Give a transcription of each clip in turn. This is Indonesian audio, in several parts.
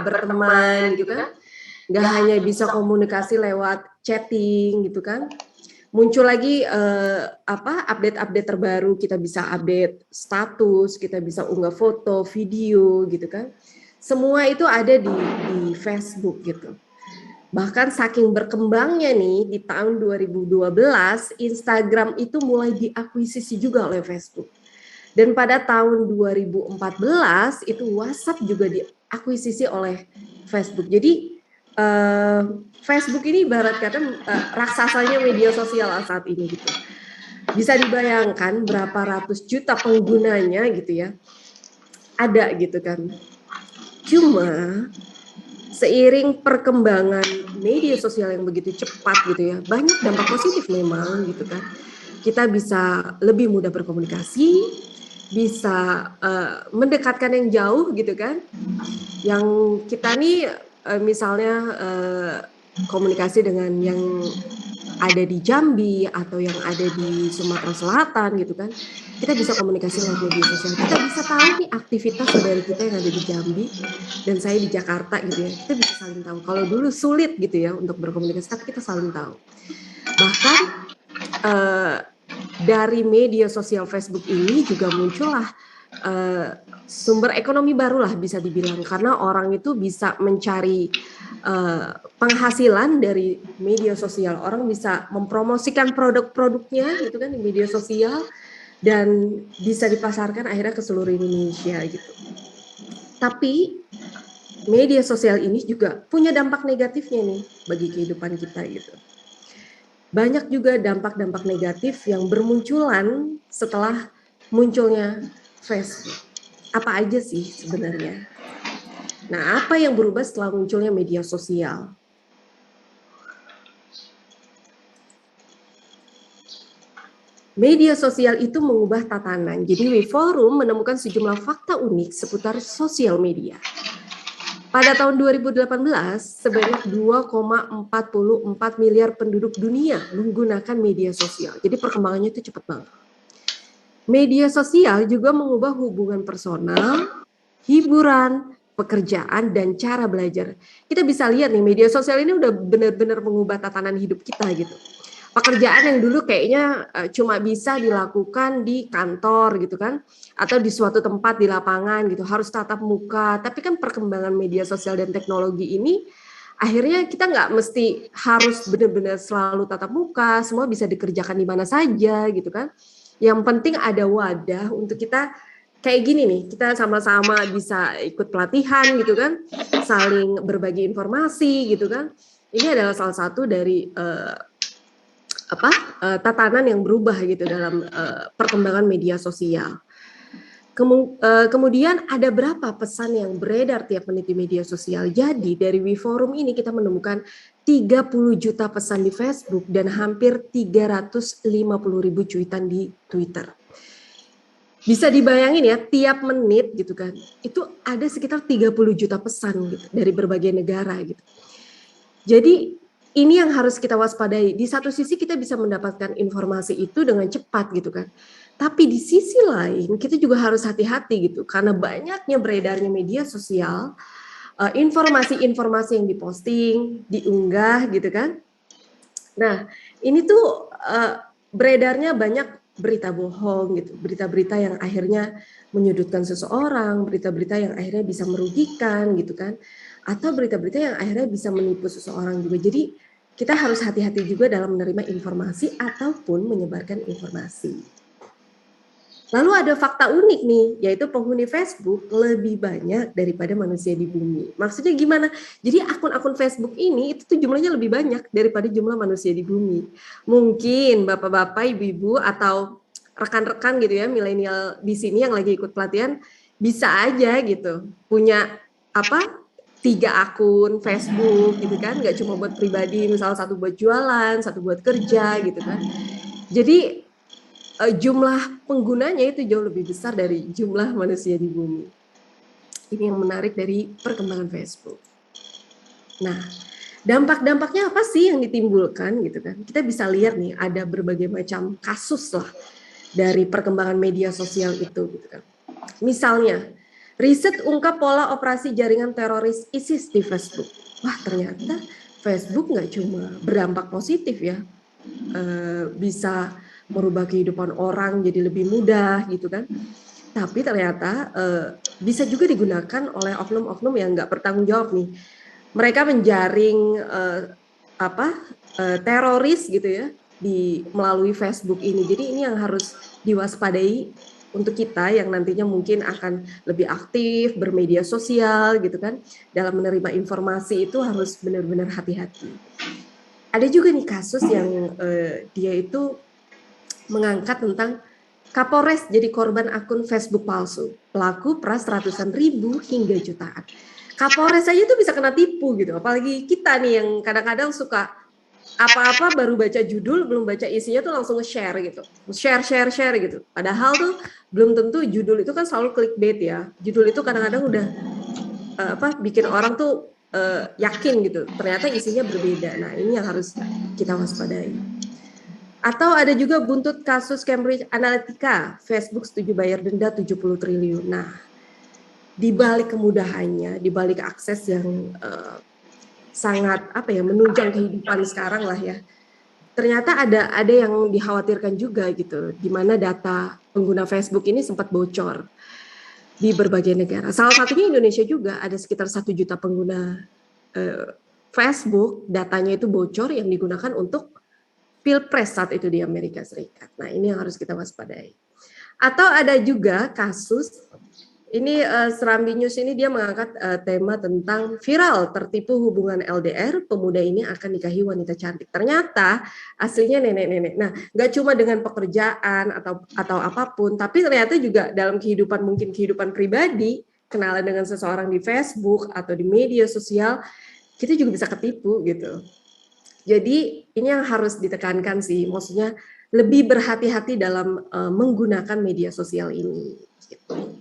berteman gitu kan, nggak hanya bisa komunikasi lewat chatting gitu kan. Muncul lagi update-update terbaru, kita bisa update status, kita bisa unggah foto, video gitu kan. Semua itu ada di Facebook gitu. Bahkan saking berkembangnya nih di tahun 2012 Instagram itu mulai diakuisisi juga oleh Facebook. Dan pada tahun 2014 itu WhatsApp juga diakuisisi oleh Facebook. Jadi Facebook ini ibarat kata raksasanya media sosial saat ini gitu. Bisa dibayangkan berapa ratus juta penggunanya gitu ya. Ada gitu kan. Cuma seiring perkembangan media sosial yang begitu cepat gitu ya, banyak dampak positif memang gitu kan. Kita bisa lebih mudah berkomunikasi, bisa mendekatkan yang jauh gitu kan. Yang kita nih misalnya komunikasi dengan yang ada di Jambi atau yang ada di Sumatera Selatan gitu kan, kita bisa komunikasi lewat media sosial. Kita bisa tahu nih aktivitas saudara kita yang ada di Jambi dan saya di Jakarta gitu ya. Kita bisa saling tahu. Kalau dulu sulit gitu ya untuk berkomunikasi, tapi kita saling tahu. Bahkan dari media sosial Facebook ini juga muncullah sumber ekonomi barulah bisa dibilang, karena orang itu bisa mencari penghasilan dari media sosial. Orang bisa mempromosikan produk-produknya gitu kan di media sosial dan bisa dipasarkan akhirnya ke seluruh Indonesia gitu. Tapi media sosial ini juga punya dampak negatifnya nih bagi kehidupan kita gitu. Banyak juga dampak-dampak negatif yang bermunculan setelah munculnya Facebook. Apa aja sih sebenarnya? Nah, apa yang berubah setelah munculnya media sosial? Media sosial itu mengubah tatanan. Jadi WeForum menemukan sejumlah fakta unik seputar sosial media. Pada tahun 2018, sebanyak 2,44 miliar penduduk dunia menggunakan media sosial. Jadi perkembangannya itu cepat banget. Media sosial juga mengubah hubungan personal, hiburan, pekerjaan, dan cara belajar. Kita bisa lihat nih, media sosial ini udah benar-benar mengubah tatanan hidup kita gitu. Pekerjaan yang dulu kayaknya cuma bisa dilakukan di kantor gitu kan, atau di suatu tempat di lapangan gitu, harus tatap muka. Tapi kan perkembangan media sosial dan teknologi ini akhirnya kita nggak mesti harus benar-benar selalu tatap muka, semua bisa dikerjakan di mana saja gitu kan. Yang penting ada wadah untuk kita kayak gini nih, kita sama-sama bisa ikut pelatihan gitu kan, saling berbagi informasi gitu kan. Ini adalah salah satu dari tatanan yang berubah gitu dalam perkembangan media sosial. Kemudian ada berapa pesan yang beredar tiap menit di media sosial. Jadi dari WeForum ini kita menemukan 30 juta pesan di Facebook dan hampir 350.000 cuitan di Twitter. Bisa dibayangin ya, tiap menit gitu kan, itu ada sekitar 30 juta pesan gitu dari berbagai negara gitu. Jadi ini yang harus kita waspadai. Di satu sisi kita bisa mendapatkan informasi itu dengan cepat gitu kan. Tapi di sisi lain kita juga harus hati-hati gitu karena banyaknya beredarnya media sosial, informasi-informasi yang diposting, diunggah gitu kan. Nah, ini tuh beredarnya banyak berita bohong gitu, berita-berita yang akhirnya menyudutkan seseorang, berita-berita yang akhirnya bisa merugikan gitu kan, atau berita-berita yang akhirnya bisa menipu seseorang juga. Jadi kita harus hati-hati juga dalam menerima informasi ataupun menyebarkan informasi. Lalu ada fakta unik nih, yaitu penghuni Facebook lebih banyak daripada manusia di bumi. Maksudnya gimana? Jadi akun-akun Facebook ini itu tuh jumlahnya lebih banyak daripada jumlah manusia di bumi. Mungkin bapak-bapak, ibu-ibu atau rekan-rekan gitu ya, milenial di sini yang lagi ikut pelatihan bisa aja gitu punya 3 akun Facebook gitu kan, nggak cuma buat pribadi, misal satu buat jualan, satu buat kerja gitu kan. Jadi jumlah penggunanya itu jauh lebih besar dari jumlah manusia di bumi. Ini yang menarik dari perkembangan Facebook. Nah, dampak-dampaknya apa sih yang ditimbulkan gitu kan? Kita bisa lihat nih ada berbagai macam kasus lah dari perkembangan media sosial itu gitu kan. Misalnya Riset ungkap pola operasi jaringan teroris ISIS di Facebook. Wah, ternyata Facebook nggak cuma berdampak positif ya, bisa merubah kehidupan orang jadi lebih mudah gitu kan. Tapi ternyata bisa juga digunakan oleh oknum-oknum yang nggak bertanggung jawab nih. Mereka menjaring teroris gitu ya melalui Facebook ini. Jadi ini yang harus diwaspadai untuk kita yang nantinya mungkin akan lebih aktif bermedia sosial gitu kan, dalam menerima informasi itu harus benar-benar hati-hati. Ada juga nih kasus yang dia itu mengangkat tentang Kapolres jadi korban akun Facebook palsu, pelaku peras ratusan ribu hingga jutaan. Kapolres aja tuh bisa kena tipu gitu, apalagi kita nih yang kadang-kadang suka apa-apa baru baca judul, belum baca isinya tuh langsung nge-share gitu. Share gitu. Padahal tuh belum tentu judul itu kan selalu clickbait ya. Judul itu kadang-kadang udah bikin orang tuh yakin gitu. Ternyata isinya berbeda. Nah, ini yang harus kita waspadai. Atau ada juga buntut kasus Cambridge Analytica, Facebook setuju bayar denda 70 triliun. Nah, di balik kemudahannya, di balik akses yang sangat menunjang kehidupan sekarang lah ya. Ternyata ada yang dikhawatirkan juga gitu, di mana data pengguna Facebook ini sempat bocor di berbagai negara. Salah satunya Indonesia juga, ada sekitar 1 juta pengguna Facebook, datanya itu bocor yang digunakan untuk Pilpres saat itu di Amerika Serikat. Nah, ini yang harus kita waspadai. Atau ada juga kasus ini Serambi News ini dia mengangkat tema tentang viral tertipu hubungan LDR, pemuda ini akan nikahi wanita cantik. Ternyata aslinya nenek-nenek. Nah, nggak cuma dengan pekerjaan atau apapun, tapi ternyata juga dalam kehidupan mungkin kehidupan pribadi, kenalan dengan seseorang di Facebook atau di media sosial, kita juga bisa ketipu gitu. Jadi ini yang harus ditekankan sih, maksudnya lebih berhati-hati dalam menggunakan media sosial ini. Gitu.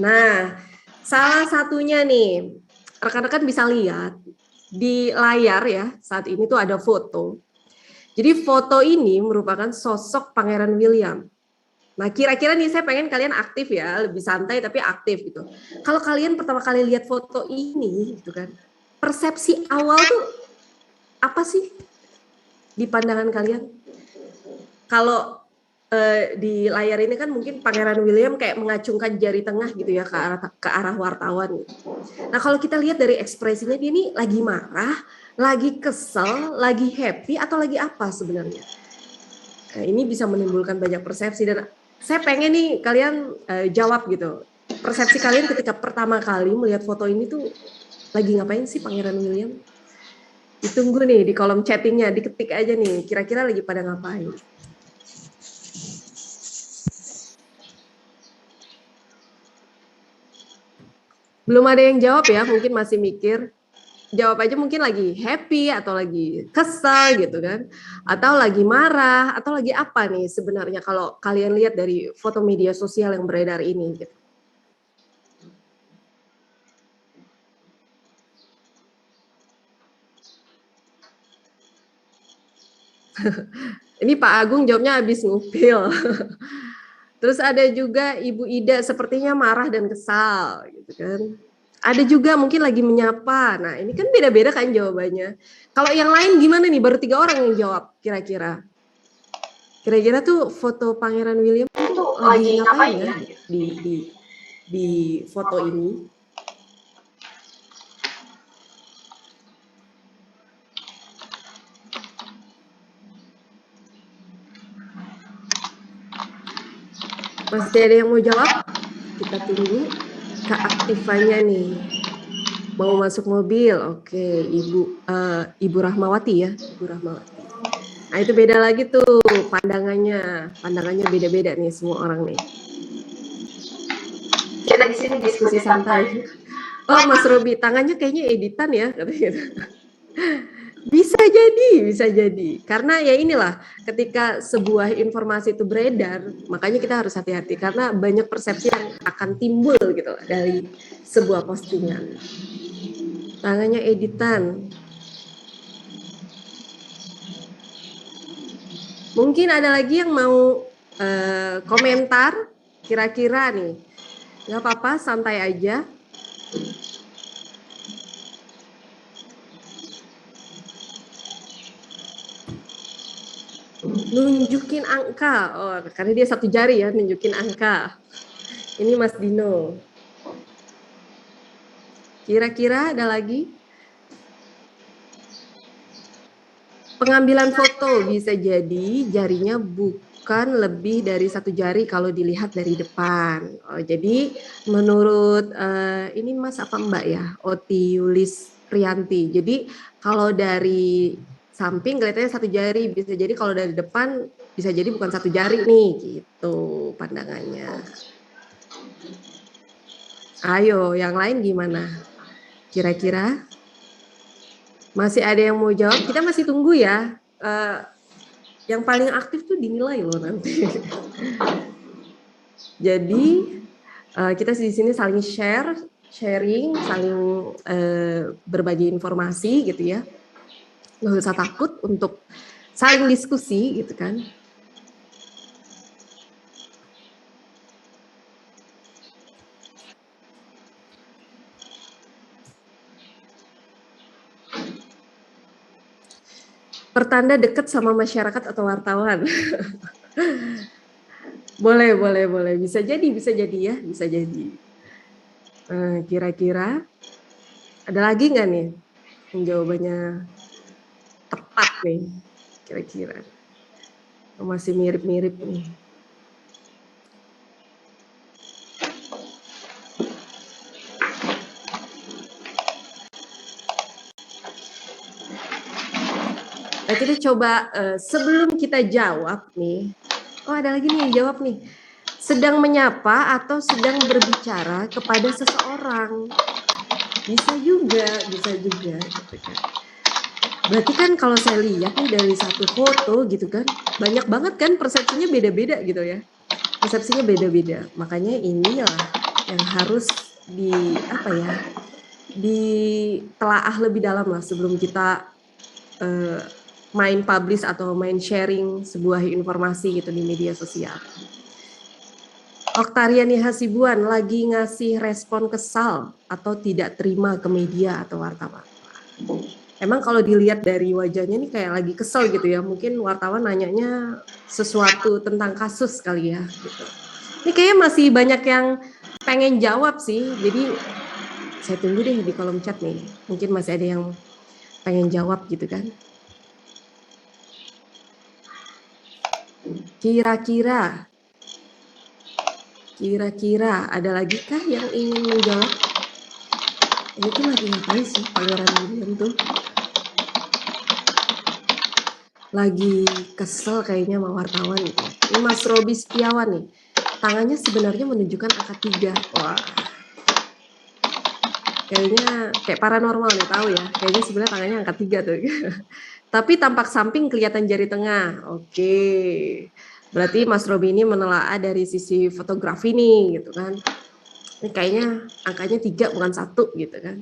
Nah, salah satunya nih, rekan-rekan bisa lihat di layar ya, saat ini tuh ada foto. Jadi foto ini merupakan sosok Pangeran William. Nah, kira-kira nih saya pengen kalian aktif ya, lebih santai tapi aktif gitu. Kalau kalian pertama kali lihat foto ini gitu kan, persepsi awal tuh apa sih di pandangan kalian? Kalau di layar ini kan mungkin Pangeran William kayak mengacungkan jari tengah gitu ya ke arah wartawan. Nah, kalau kita lihat dari ekspresinya dia ini lagi marah, lagi kesel, lagi happy atau lagi apa sebenarnya? Nah, ini bisa menimbulkan banyak persepsi dan saya pengen nih kalian jawab gitu. Persepsi kalian ketika pertama kali melihat foto ini tuh lagi ngapain sih Pangeran William? Ditunggu nih di kolom chattingnya, diketik aja nih, kira-kira lagi pada ngapain? Belum ada yang jawab ya, mungkin masih mikir. Jawab aja mungkin lagi happy atau lagi kesal gitu kan. Atau lagi marah atau lagi apa nih sebenarnya kalau kalian lihat dari foto media sosial yang beredar ini gitu. Ini Pak Agung jawabnya habis ngupil. Terus ada juga Ibu Ida sepertinya marah dan kesal gitu kan. Ada juga mungkin lagi menyapa. Nah, ini kan beda-beda kan jawabannya. Kalau yang lain gimana nih? Baru 3 orang yang jawab kira-kira. Kira-kira tuh foto Pangeran William tuh lagi ngapain ya di foto ini? Masih ada yang mau jawab? Kita tunggu keaktifannya nih. Mau masuk mobil, oke, Ibu Rahmawati ya, Ibu Rahmawati. Nah itu beda lagi tuh pandangannya beda-beda nih semua orang nih. Kita di sini diskusi santai. Oh Mas Robi, tangannya kayaknya editan ya, katanya. Bisa jadi. Karena ya inilah, ketika sebuah informasi itu beredar, makanya kita harus hati-hati karena banyak persepsi yang akan timbul gitu dari sebuah postingan. Tangannya editan. Mungkin ada lagi yang mau komentar, kira-kira nih. Nggak apa-apa, santai aja. Nunjukin angka. Oh, karena dia satu jari ya, nunjukin angka. Ini Mas Dino. Kira-kira ada lagi? Pengambilan foto bisa jadi jarinya bukan lebih dari satu jari kalau dilihat dari depan. Oh, jadi menurut ini Mas apa Mbak ya, Oti Yulis Rianti. Jadi kalau dari samping kelihatannya satu jari, bisa jadi kalau dari depan bisa jadi bukan satu jari nih, gitu pandangannya. Ayo, yang lain gimana? Kira-kira? Masih ada yang mau jawab? Kita masih tunggu ya. Yang paling aktif tuh dinilai loh nanti. Jadi kita di sini saling sharing, saling berbagi informasi gitu ya. Nggak usah takut untuk saling diskusi gitu kan. Pertanda dekat sama masyarakat atau wartawan. boleh. Bisa jadi ya, bisa jadi. Kira-kira ada lagi nggak nih yang jawabannya tepat nih, kira-kira? Masih mirip-mirip nih. Nah, kita coba sebelum kita jawab nih. Oh, ada lagi nih yang jawab nih. Sedang menyapa atau sedang berbicara kepada seseorang. Bisa juga gitu kan. Berarti kan kalau saya lihat nih dari satu foto gitu kan, banyak banget kan persepsinya beda-beda gitu ya. Persepsinya beda-beda. Makanya inilah yang harus ditelaah lebih dalam lah sebelum kita main publish atau main sharing sebuah informasi gitu di media sosial. Oktariani Hasibuan lagi ngasih respon kesal atau tidak terima ke media atau wartawan. Emang kalau dilihat dari wajahnya nih kayak lagi kesel gitu ya. Mungkin wartawan nanyanya sesuatu tentang kasus kali ya gitu. Ini kayaknya masih banyak yang pengen jawab sih. Jadi saya tunggu deh di kolom chat nih. Mungkin masih ada yang pengen jawab gitu kan. Kira-kira ada lagi kah yang ingin menjawab? Ini tuh lagi ngapain sih Pangeran William tuh? Lagi kesel kayaknya sama wartawan gitu. Ini Mas Robi Setiawan nih. Tangannya sebenarnya menunjukkan angka 3. Wah. Kayaknya kayak paranormal nih, tahu ya. Kayaknya sebenarnya tangannya angka 3 tuh. Tapi tampak samping kelihatan jari tengah. Oke. Berarti Mas Robi ini menelaah dari sisi fotografi nih gitu kan. Ini kayaknya angkanya 3 bukan 1 gitu kan.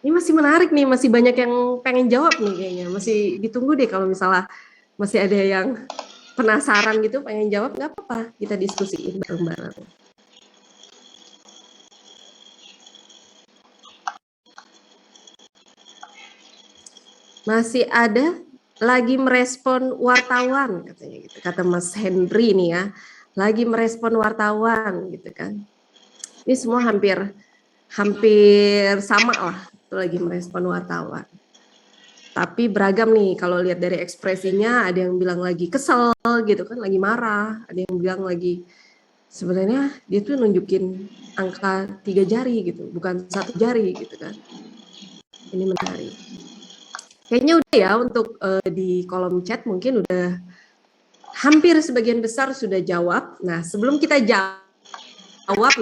Ini masih menarik nih, masih banyak yang pengen jawab nih kayaknya. Masih ditunggu deh kalau misalnya masih ada yang penasaran gitu, pengen jawab, nggak apa-apa, kita diskusiin bareng-bareng. Masih ada lagi merespon wartawan katanya gitu, kata Mas Henry nih ya, lagi merespon wartawan gitu kan. Ini semua hampir sama lah, itu lagi merespon wartawan. Tapi beragam nih kalau lihat dari ekspresinya, ada yang bilang lagi kesel gitu kan, lagi marah, ada yang bilang lagi sebenarnya dia tuh nunjukin angka 3 jari gitu, bukan 1 jari gitu kan. Ini menarik. Kayaknya udah ya untuk di kolom chat mungkin udah hampir sebagian besar sudah jawab. Nah, sebelum kita jawab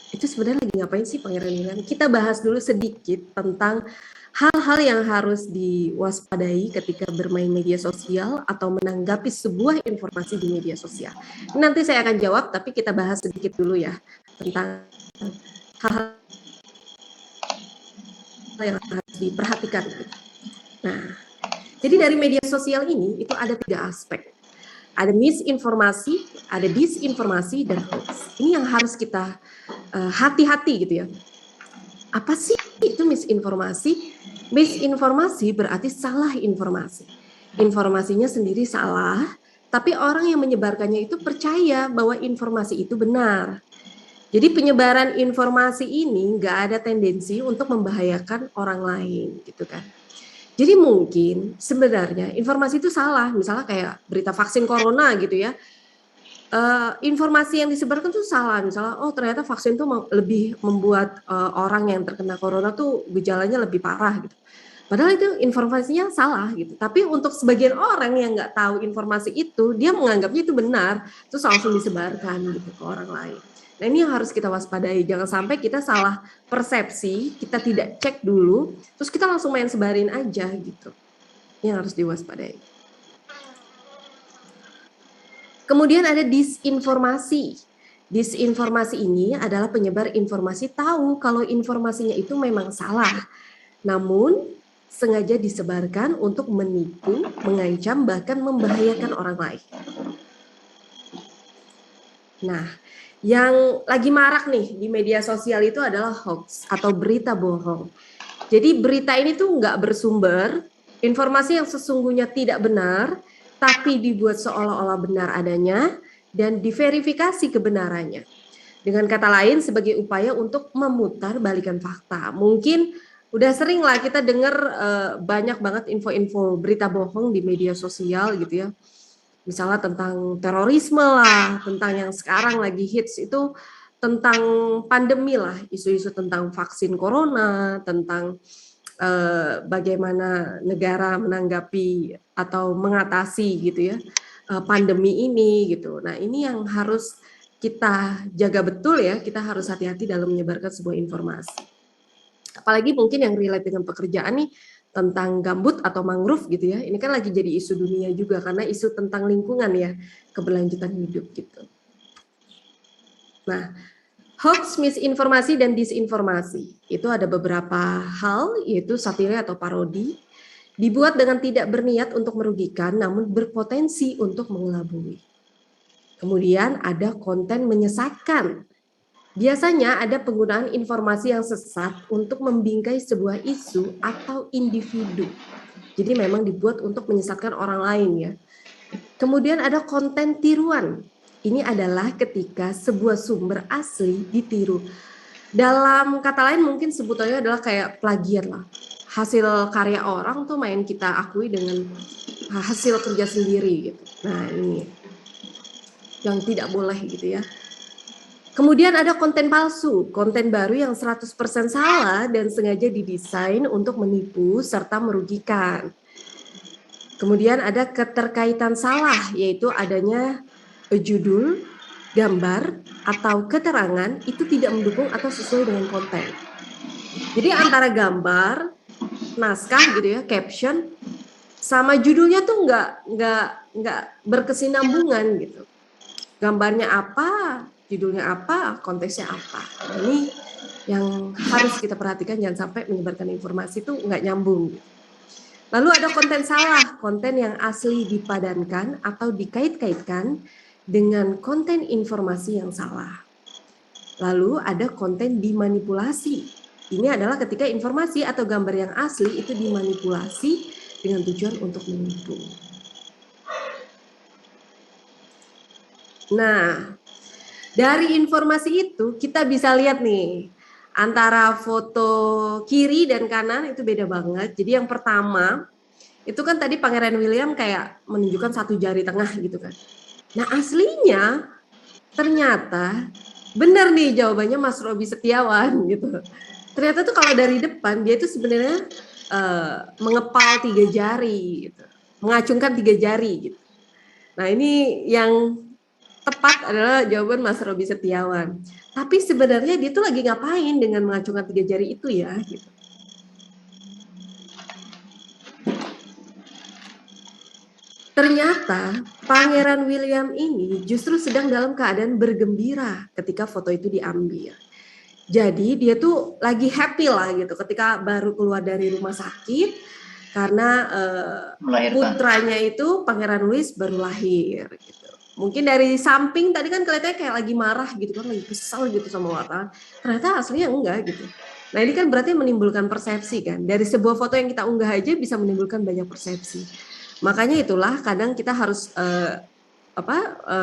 itu sebenarnya lagi ngapain sih Pangeran William? Kita bahas dulu sedikit tentang hal-hal yang harus diwaspadai ketika bermain media sosial atau menanggapi sebuah informasi di media sosial. Nanti saya akan jawab, tapi kita bahas sedikit dulu ya tentang hal-hal yang harus diperhatikan. Nah, jadi dari media sosial ini itu ada 3 aspek. Ada misinformasi, ada disinformasi dan hoax. Ini yang harus kita hati-hati gitu ya. Apa sih itu misinformasi? Misinformasi berarti salah informasi. Informasinya sendiri salah, tapi orang yang menyebarkannya itu percaya bahwa informasi itu benar. Jadi penyebaran informasi ini nggak ada tendensi untuk membahayakan orang lain gitu kan. Jadi mungkin sebenarnya informasi itu salah, misalnya kayak berita vaksin corona gitu ya. Informasi yang disebarkan tuh salah, misalnya oh ternyata vaksin tuh lebih membuat orang yang terkena corona tuh gejalanya lebih parah gitu. Padahal itu informasinya salah gitu. Tapi untuk sebagian orang yang nggak tahu informasi itu, dia menganggapnya itu benar, terus langsung disebarkan gitu ke orang lain. Nah ini yang harus kita waspadai, jangan sampai kita salah persepsi, kita tidak cek dulu, terus kita langsung main sebarin aja gitu. Ini yang harus diwaspadai. Kemudian ada disinformasi. Disinformasi ini adalah penyebar informasi tahu kalau informasinya itu memang salah. Namun sengaja disebarkan untuk menipu, mengancam, bahkan membahayakan orang lain. Nah, yang lagi marak nih di media sosial itu adalah hoax atau berita bohong. Jadi berita ini tuh nggak bersumber, informasi yang sesungguhnya tidak benar, tapi dibuat seolah-olah benar adanya, dan diverifikasi kebenarannya. Dengan kata lain, sebagai upaya untuk memutar balikan fakta. Mungkin udah sering lah kita dengar banyak banget info-info berita bohong di media sosial gitu ya. Misalnya tentang terorisme lah, tentang yang sekarang lagi hits itu tentang pandemi lah, isu-isu tentang vaksin corona, tentang bagaimana negara menanggapi atau mengatasi gitu ya pandemi ini gitu. Nah ini yang harus kita jaga betul ya, kita harus hati-hati dalam menyebarkan sebuah informasi. Apalagi mungkin yang relate dengan pekerjaan nih, tentang gambut atau mangrove gitu ya. Ini kan lagi jadi isu dunia juga karena isu tentang lingkungan ya, keberlanjutan hidup gitu. Nah, hoax, misinformasi, dan disinformasi itu ada beberapa hal, yaitu satire atau parodi, dibuat dengan tidak berniat untuk merugikan, namun berpotensi untuk mengelabui. Kemudian ada konten menyesatkan. Biasanya ada penggunaan informasi yang sesat untuk membingkai sebuah isu atau individu. Jadi memang dibuat untuk menyesatkan orang lain ya. Kemudian ada konten tiruan. Ini adalah ketika sebuah sumber asli ditiru. Dalam kata lain mungkin sebutannya adalah kayak plagiat lah. Hasil karya orang tuh main kita akui dengan hasil kerja sendiri gitu. Nah ini yang tidak boleh gitu ya. Kemudian ada konten palsu, konten baru yang 100% salah dan sengaja didesain untuk menipu serta merugikan. Kemudian ada keterkaitan salah, yaitu adanya judul, gambar, atau keterangan itu tidak mendukung atau sesuai dengan konten. Jadi antara gambar, naskah gitu ya, caption, sama judulnya tuh nggak berkesinambungan gitu. Gambarnya apa, judulnya apa, konteksnya apa. Ini yang harus kita perhatikan, jangan sampai menyebarkan informasi itu nggak nyambung. Lalu ada konten salah, konten yang asli dipadankan atau dikait-kaitkan dengan konten informasi yang salah. Lalu ada konten dimanipulasi. Ini adalah ketika informasi atau gambar yang asli itu dimanipulasi dengan tujuan untuk menipu. Nah, dari informasi itu kita bisa lihat nih antara foto kiri dan kanan itu beda banget. Jadi yang pertama itu kan tadi Pangeran William kayak menunjukkan satu jari tengah gitu kan. Nah aslinya ternyata benar nih jawabannya Mas Robi Setiawan gitu. Ternyata tuh kalau dari depan dia itu sebenarnya mengepal 3 jari gitu, mengacungkan 3 jari gitu. Nah ini yang tepat adalah jawaban Mas Robi Setiawan. Tapi sebenarnya dia tuh lagi ngapain dengan mengacungkan 3 jari itu ya gitu. Ternyata Pangeran William ini justru sedang dalam keadaan bergembira ketika foto itu diambil. Jadi dia tuh lagi happy lah gitu ketika baru keluar dari rumah sakit karena putranya itu Pangeran Louis baru lahir gitu. Mungkin dari samping tadi kan kelihatannya kayak lagi marah gitu kan, lagi kesal gitu sama wartawan. Ternyata aslinya enggak gitu. Nah ini kan berarti menimbulkan persepsi kan. Dari sebuah foto yang kita unggah aja bisa menimbulkan banyak persepsi. Makanya itulah kadang kita harus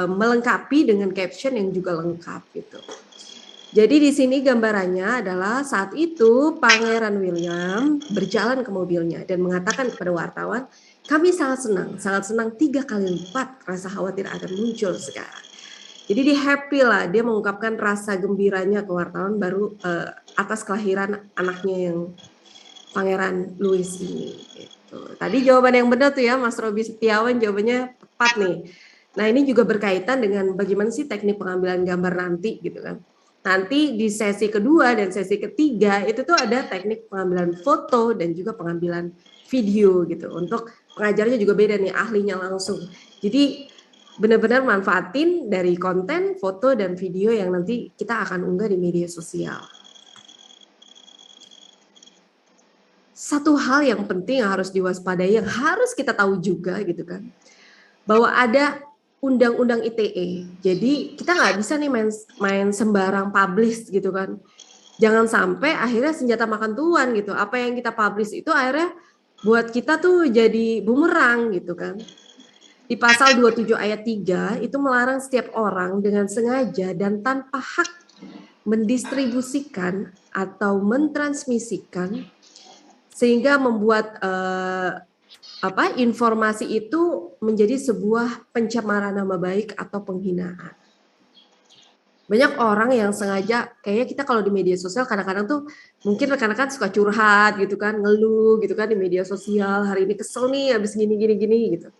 melengkapi dengan caption yang juga lengkap gitu. Jadi di sini gambarannya adalah saat itu Pangeran William berjalan ke mobilnya dan mengatakan kepada wartawan, kami sangat senang 3 kali lipat rasa khawatir akan muncul sekarang. Jadi dia happy lah, dia mengungkapkan rasa gembiranya ke wartawan baru atas kelahiran anaknya yang Pangeran Louis ini. Gitu. Tadi jawaban yang benar tuh ya Mas Robi Setiawan, jawabannya tepat nih. Nah ini juga berkaitan dengan bagaimana sih teknik pengambilan gambar nanti gitu kan. Nanti di sesi kedua dan sesi ketiga itu tuh ada teknik pengambilan foto dan juga pengambilan video gitu. Untuk pengajarnya juga beda nih, ahlinya langsung. Jadi benar-benar manfaatin dari konten, foto, dan video yang nanti kita akan unggah di media sosial. Satu hal yang penting yang harus diwaspadai, yang harus kita tahu juga gitu kan, bahwa ada undang-undang ITE. Jadi kita nggak bisa nih main sembarang publish gitu kan. Jangan sampai akhirnya senjata makan tuan gitu. Apa yang kita publish itu akhirnya buat kita tuh jadi bumerang gitu kan. Di pasal 27 ayat 3 itu melarang setiap orang dengan sengaja dan tanpa hak mendistribusikan atau mentransmisikan sehingga membuat informasi itu menjadi sebuah pencemaran nama baik atau penghinaan. Banyak orang yang sengaja, kayaknya kita kalau di media sosial kadang-kadang tuh mungkin rekan-rekan suka curhat gitu kan, ngeluh gitu kan di media sosial, hari ini kesel nih habis gini gitu.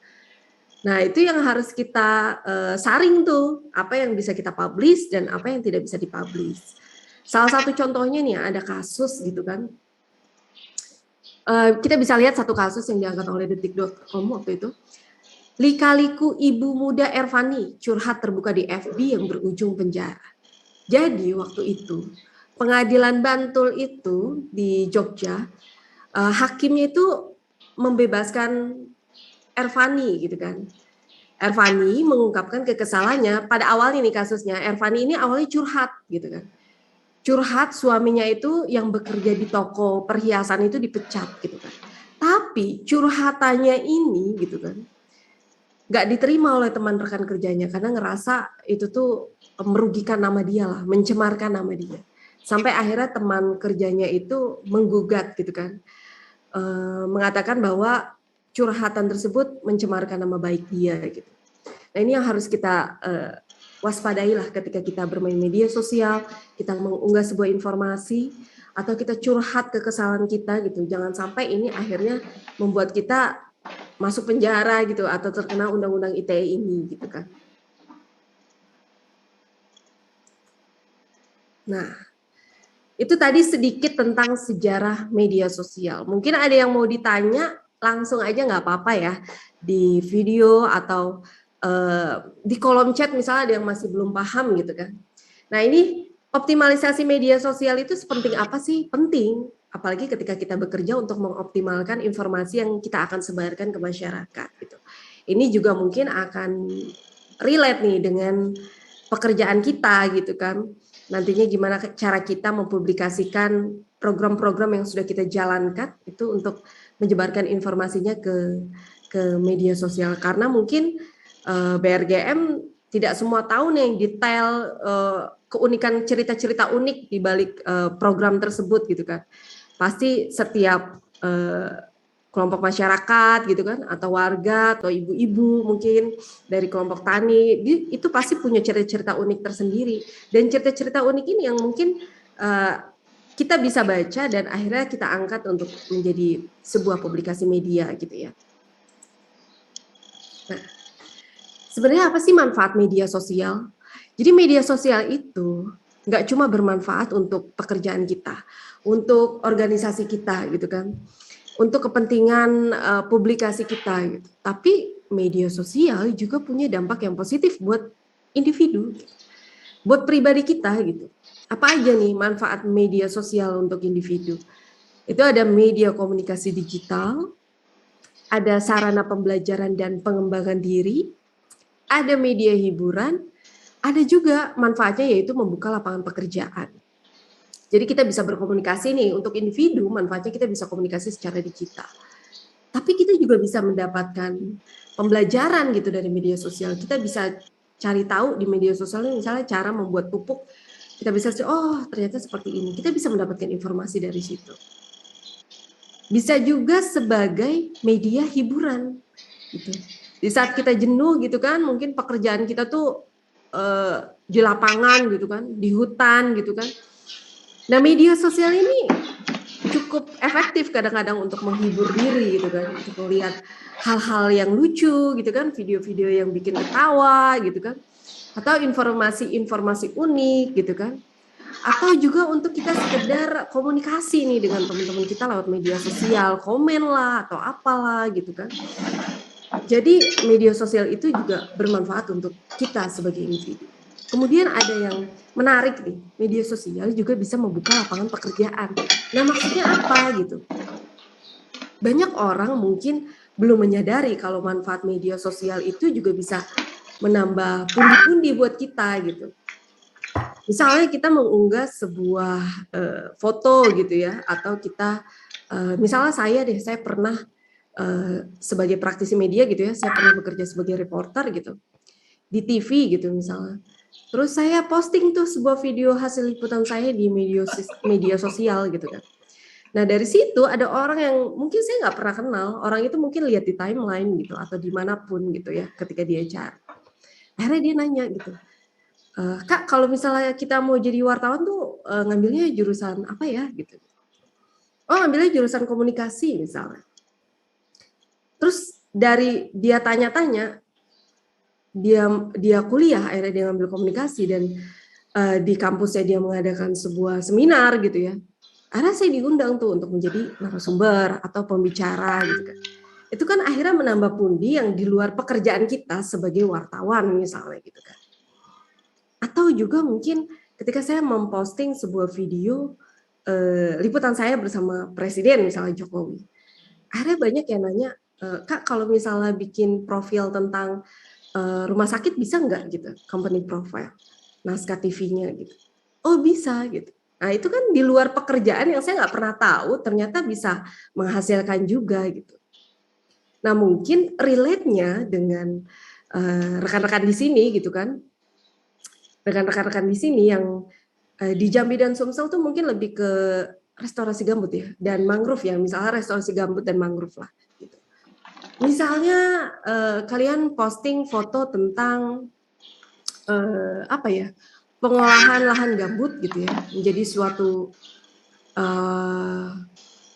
Nah itu yang harus kita saring tuh, apa yang bisa kita publish dan apa yang tidak bisa dipublish. Salah satu contohnya nih ada kasus gitu kan, kita bisa lihat satu kasus yang diangkat oleh detik.com waktu itu. Lika-liku ibu muda Ervani curhat terbuka di FB yang berujung penjara. Jadi waktu itu pengadilan Bantul itu di Jogja, hakimnya itu membebaskan Ervani gitu kan. Ervani mengungkapkan kekesalannya pada awalnya nih kasusnya. Ervani ini awalnya curhat gitu kan. Curhat suaminya itu yang bekerja di toko perhiasan itu dipecat gitu kan. Tapi curhatannya ini gitu kan nggak diterima oleh teman rekan kerjanya karena ngerasa itu tuh merugikan nama dia lah, mencemarkan nama dia. Sampai akhirnya teman kerjanya itu menggugat gitu kan, mengatakan bahwa curhatan tersebut mencemarkan nama baik dia gitu. Nah ini yang harus kita waspadailah ketika kita bermain media sosial, kita mengunggah sebuah informasi, atau kita curhat ke kesalahan kita gitu. Jangan sampai ini akhirnya membuat kita masuk penjara gitu, atau terkena undang-undang ITE ini gitu kan. Nah, itu tadi sedikit tentang sejarah media sosial. Mungkin ada yang mau ditanya, langsung aja nggak apa-apa ya, di video atau di kolom chat misalnya ada yang masih belum paham gitu kan. Nah ini optimalisasi media sosial itu sepenting apa sih? Penting, apalagi ketika kita bekerja untuk mengoptimalkan informasi yang kita akan sebarkan ke masyarakat gitu. Ini juga mungkin akan relate nih dengan pekerjaan kita gitu kan. Nantinya gimana cara kita mempublikasikan program-program yang sudah kita jalankan itu untuk menyebarkan informasinya ke media sosial, karena mungkin BRGM tidak semua tahu nih detail keunikan cerita-cerita unik di balik program tersebut gitu kan. Pasti setiap kelompok masyarakat gitu kan, atau warga atau ibu-ibu mungkin dari kelompok tani itu pasti punya cerita-cerita unik tersendiri, dan cerita-cerita unik ini yang mungkin kita bisa baca dan akhirnya kita angkat untuk menjadi sebuah publikasi media gitu ya. Nah, sebenarnya apa sih manfaat media sosial? Jadi media sosial itu nggak cuma bermanfaat untuk pekerjaan kita, untuk organisasi kita gitu kan, untuk kepentingan publikasi kita gitu. Tapi media sosial juga punya dampak yang positif buat individu, buat pribadi kita gitu. Apa aja nih manfaat media sosial untuk individu? Itu ada media komunikasi digital, ada sarana pembelajaran dan pengembangan diri, ada media hiburan, ada juga manfaatnya yaitu membuka lapangan pekerjaan. Jadi kita bisa berkomunikasi nih, untuk individu manfaatnya kita bisa komunikasi secara digital. Tapi kita juga bisa mendapatkan pembelajaran gitu dari media sosial. Kita bisa cari tahu di media sosial misalnya cara membuat pupuk. Kita bisa oh ternyata seperti ini. Kita bisa mendapatkan informasi dari situ. Bisa juga sebagai media hiburan gitu. Di saat kita jenuh gitu kan, mungkin pekerjaan kita tuh di lapangan gitu kan, di hutan gitu kan. Nah, media sosial ini cukup efektif kadang-kadang untuk menghibur diri gitu kan, untuk melihat hal-hal yang lucu gitu kan, video-video yang bikin ketawa gitu kan, atau informasi-informasi unik gitu kan, atau juga untuk kita sekedar komunikasi nih dengan teman-teman kita lewat media sosial, komen lah atau apalah gitu kan. Jadi media sosial itu juga bermanfaat untuk kita sebagai individu. Kemudian ada yang menarik nih, media sosial juga bisa membuka lapangan pekerjaan. Nah, maksudnya apa gitu? Banyak orang mungkin belum menyadari kalau manfaat media sosial itu juga bisa menambah pundi-pundi buat kita gitu. Misalnya kita mengunggah sebuah foto gitu ya, atau kita misalnya saya pernah sebagai praktisi media gitu ya, saya pernah bekerja sebagai reporter gitu di TV gitu misalnya. Terus saya posting tuh sebuah video hasil liputan saya di media sosial gitu kan. Nah dari situ ada orang yang mungkin saya nggak pernah kenal, orang itu mungkin lihat di timeline gitu atau dimanapun gitu ya ketika dia cari. Akhirnya dia nanya gitu, Kak kalau misalnya kita mau jadi wartawan tuh ngambilnya jurusan apa ya gitu. Oh ngambilnya jurusan komunikasi misalnya. Terus dari dia tanya-tanya, dia kuliah akhirnya dia ngambil komunikasi dan di kampusnya dia mengadakan sebuah seminar gitu ya. Akhirnya saya diundang tuh untuk menjadi narasumber atau pembicara gitu kan. Itu kan akhirnya menambah pundi yang di luar pekerjaan kita sebagai wartawan misalnya gitu kan. Atau juga mungkin ketika saya memposting sebuah video liputan saya bersama Presiden misalnya Jokowi. Akhirnya banyak yang nanya, Kak kalau misalnya bikin profil tentang rumah sakit bisa nggak gitu, company profile, naskah TV-nya gitu. Oh bisa gitu. Nah itu kan di luar pekerjaan yang saya nggak pernah tahu, ternyata bisa menghasilkan juga gitu. Nah mungkin relate-nya dengan rekan-rekan di sini gitu kan, rekan-rekan di sini yang di Jambi dan Sumsel tuh mungkin lebih ke restorasi gambut ya, dan mangrove ya, misalnya restorasi gambut dan mangrove lah. Gitu. Misalnya kalian posting foto tentang apa ya, pengolahan lahan gambut gitu ya, menjadi suatu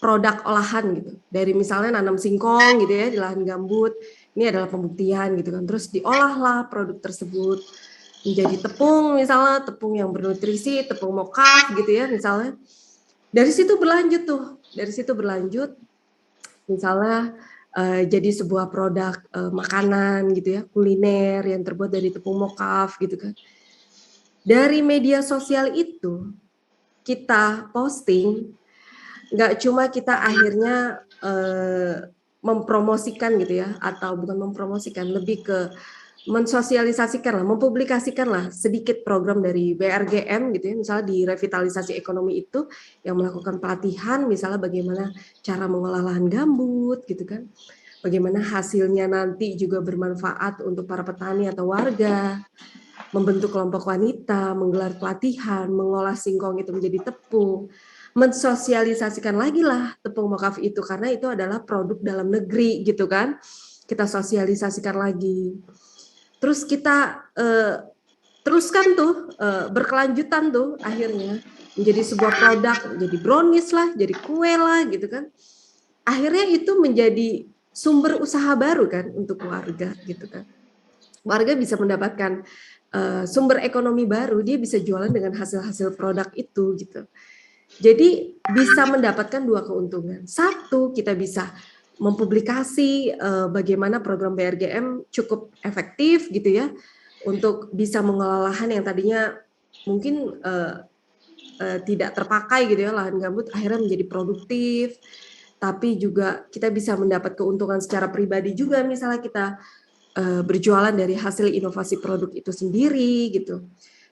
produk olahan gitu. Dari misalnya nanam singkong gitu ya di lahan gambut, ini adalah pembuktian gitu kan. Terus diolahlah produk tersebut menjadi tepung misalnya, tepung yang bernutrisi, tepung mokaf gitu ya misalnya. Dari situ berlanjut misalnya jadi sebuah produk makanan gitu ya, kuliner yang terbuat dari tepung mokaf gitu kan. Dari media sosial itu kita posting, nggak cuma kita akhirnya mempromosikan gitu ya, atau bukan mempromosikan, lebih ke mensosialisasikan lah, mempublikasikan lah sedikit program dari BRGM gitu ya, misalnya di revitalisasi ekonomi itu yang melakukan pelatihan, misalnya bagaimana cara mengolah lahan gambut gitu kan, bagaimana hasilnya nanti juga bermanfaat untuk para petani atau warga, membentuk kelompok wanita, menggelar pelatihan, mengolah singkong itu menjadi tepung, mensosialisasikan lagi lah tepung mokaf itu karena itu adalah produk dalam negeri gitu kan, kita sosialisasikan lagi. Terus kita teruskan tuh berkelanjutan tuh akhirnya menjadi sebuah produk, jadi brownies lah, jadi kue lah gitu kan. Akhirnya itu menjadi sumber usaha baru kan untuk warga gitu kan. Warga bisa mendapatkan sumber ekonomi baru, dia bisa jualan dengan hasil-hasil produk itu gitu. Jadi bisa mendapatkan dua keuntungan. Satu, kita bisa mempublikasi bagaimana program BRGM cukup efektif gitu ya, untuk bisa mengelola lahan yang tadinya mungkin tidak terpakai gitu ya, lahan gambut akhirnya menjadi produktif, tapi juga kita bisa mendapat keuntungan secara pribadi juga, misalnya kita berjualan dari hasil inovasi produk itu sendiri gitu.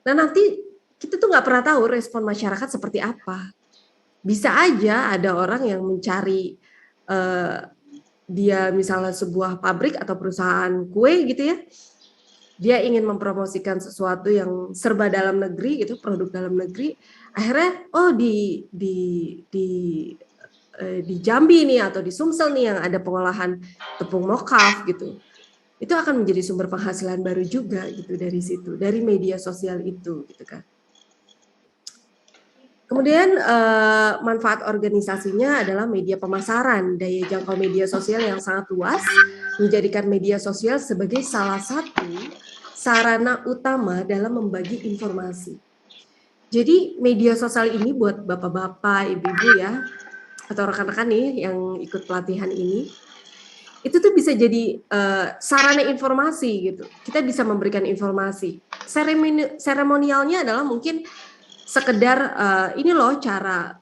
Nah nanti kita tuh nggak pernah tahu respon masyarakat seperti apa. Bisa aja ada orang yang mencari dia misalnya sebuah pabrik atau perusahaan kue gitu ya, dia ingin mempromosikan sesuatu yang serba dalam negeri gitu, produk dalam negeri, akhirnya oh di Jambi nih atau di Sumsel nih yang ada pengolahan tepung mokaf gitu. Itu akan menjadi sumber penghasilan baru juga gitu dari situ, dari media sosial itu gitu kan. Kemudian manfaat organisasinya adalah media pemasaran, daya jangkau media sosial yang sangat luas, menjadikan media sosial sebagai salah satu sarana utama dalam membagi informasi. Jadi media sosial ini buat bapak-bapak, ibu-ibu ya, atau rekan-rekan nih yang ikut pelatihan ini, itu tuh bisa jadi sarana informasi gitu. Kita bisa memberikan informasi. Seremonialnya adalah mungkin sekedar ini loh cara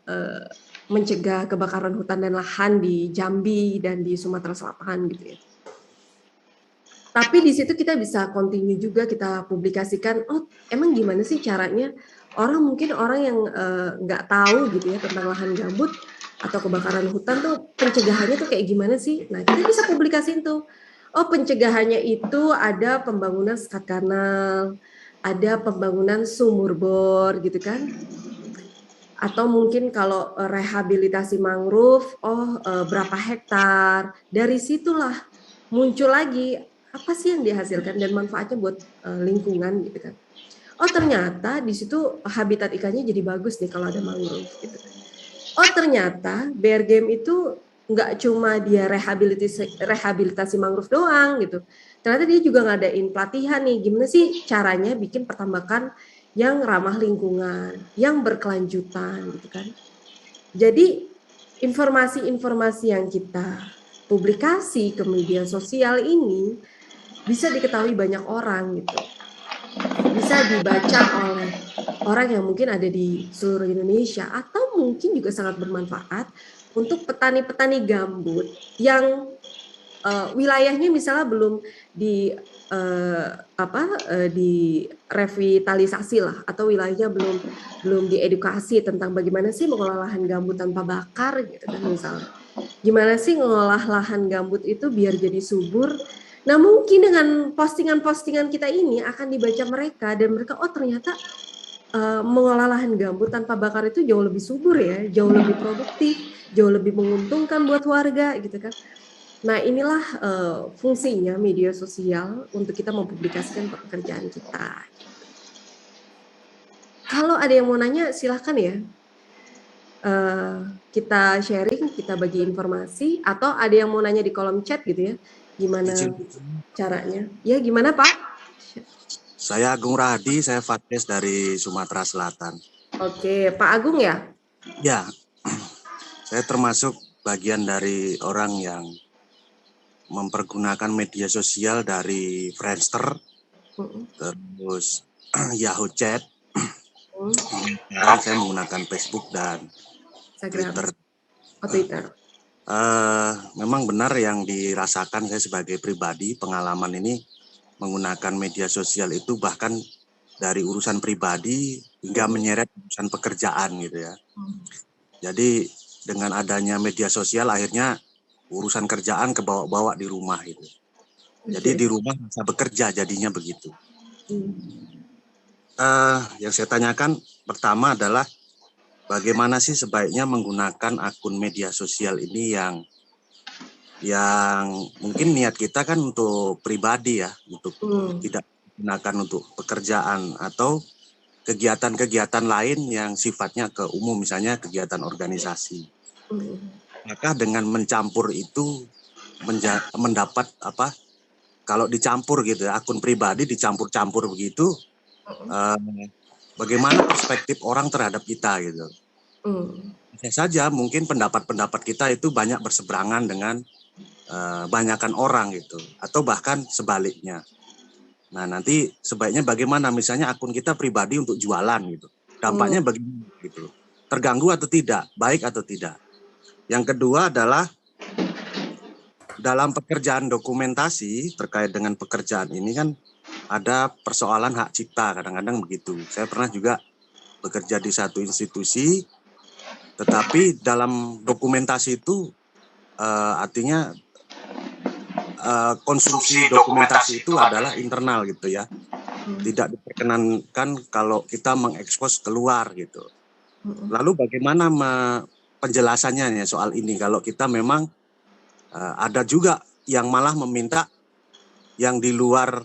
mencegah kebakaran hutan dan lahan di Jambi dan di Sumatera Selatan gitu ya. Tapi di situ kita bisa continue juga, kita publikasikan, oh emang gimana sih caranya mungkin orang yang nggak tahu gitu ya tentang lahan gambut atau kebakaran hutan tuh pencegahannya tuh kayak gimana sih. Nah kita bisa publikasiin tuh, oh pencegahannya itu ada pembangunan sekat kanal, ada pembangunan sumur bor gitu kan. Atau mungkin kalau rehabilitasi mangrove, berapa hektar, dari situlah muncul lagi apa sih yang dihasilkan dan manfaatnya buat lingkungan gitu kan. Oh ternyata di situ habitat ikannya jadi bagus nih kalau ada mangrove gitu kan. Oh ternyata Bear Game itu nggak cuma dia rehabilitasi mangrove doang gitu. Ternyata dia juga ngadain pelatihan nih, gimana sih caranya bikin pertambakan yang ramah lingkungan, yang berkelanjutan gitu kan. Jadi informasi-informasi yang kita publikasi ke media sosial ini bisa diketahui banyak orang gitu. Bisa dibaca oleh orang yang mungkin ada di seluruh Indonesia atau mungkin juga sangat bermanfaat untuk petani-petani gambut yang wilayahnya misalnya belum direvitalisasi lah atau wilayahnya belum diedukasi tentang bagaimana sih mengolah lahan gambut tanpa bakar gitu kan misalnya. Gimana sih mengolah lahan gambut itu biar jadi subur. Nah mungkin dengan postingan-postingan kita ini akan dibaca mereka dan mereka oh ternyata mengolah lahan gambut tanpa bakar itu jauh lebih subur ya, jauh lebih produktif, jauh lebih menguntungkan buat warga gitu kan. Nah inilah fungsinya media sosial untuk kita mempublikasikan pekerjaan kita. Kalau ada yang mau nanya silahkan ya. Kita sharing, kita bagi informasi, atau ada yang mau nanya di kolom chat gitu ya, gimana caranya? Ya gimana Pak? Saya Agung Radi, saya Fatkes dari Sumatera Selatan. Oke, Pak Agung ya? Ya, saya termasuk bagian dari orang yang mempergunakan media sosial dari Friendster, terus Yahoo Chat. Sekarang saya menggunakan Facebook dan Twitter. Twitter. Memang benar yang dirasakan saya sebagai pribadi, pengalaman ini menggunakan media sosial itu bahkan dari urusan pribadi hingga menyeret urusan pekerjaan gitu ya. Jadi dengan adanya media sosial akhirnya urusan kerjaan kebawa-bawa di rumah gitu. Jadi di rumah bisa bekerja jadinya begitu. Yang saya tanyakan pertama adalah bagaimana sih sebaiknya menggunakan akun media sosial ini yang mungkin niat kita kan untuk pribadi ya, untuk tidak digunakan untuk pekerjaan atau kegiatan-kegiatan lain yang sifatnya ke umum, misalnya kegiatan organisasi. Maka dengan mencampur itu mendapat apa? Kalau dicampur gitu, akun pribadi dicampur-campur begitu, bagaimana perspektif orang terhadap kita gitu. Bisa saja mungkin pendapat-pendapat kita itu banyak berseberangan dengan banyakan orang gitu, atau bahkan sebaliknya. Nah nanti sebaiknya bagaimana misalnya akun kita pribadi untuk jualan gitu, dampaknya bagaimana gitu, terganggu atau tidak, baik atau tidak. Yang kedua adalah dalam pekerjaan dokumentasi terkait dengan pekerjaan ini kan ada persoalan hak cipta, kadang-kadang begitu. Saya pernah juga bekerja di satu institusi, tetapi dalam dokumentasi itu artinya konsumsi dokumentasi itu adalah internal gitu ya. Tidak diperkenankan kalau kita mengekspos keluar gitu. Lalu bagaimana penjelasannya ya soal ini kalau kita memang ada juga yang malah meminta yang di luar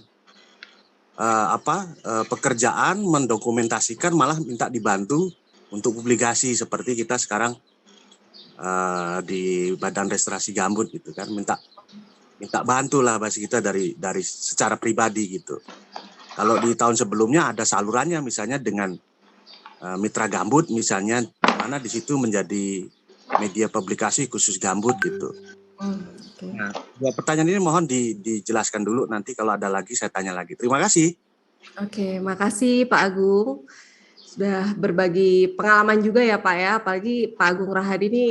pekerjaan mendokumentasikan malah minta dibantu untuk publikasi seperti kita sekarang di Badan Restorasi Gambut gitu kan, minta bantu lah bahasa kita dari secara pribadi gitu. Kalau di tahun sebelumnya ada salurannya misalnya dengan Mitra Gambut misalnya, mana di situ menjadi media publikasi khusus gambut gitu. Nah, dua pertanyaan ini mohon dijelaskan dulu, nanti kalau ada lagi saya tanya lagi. Terima kasih. Oke, makasih Pak Agung. Sudah berbagi pengalaman juga ya Pak ya, apalagi Pak Agung Rahadi ini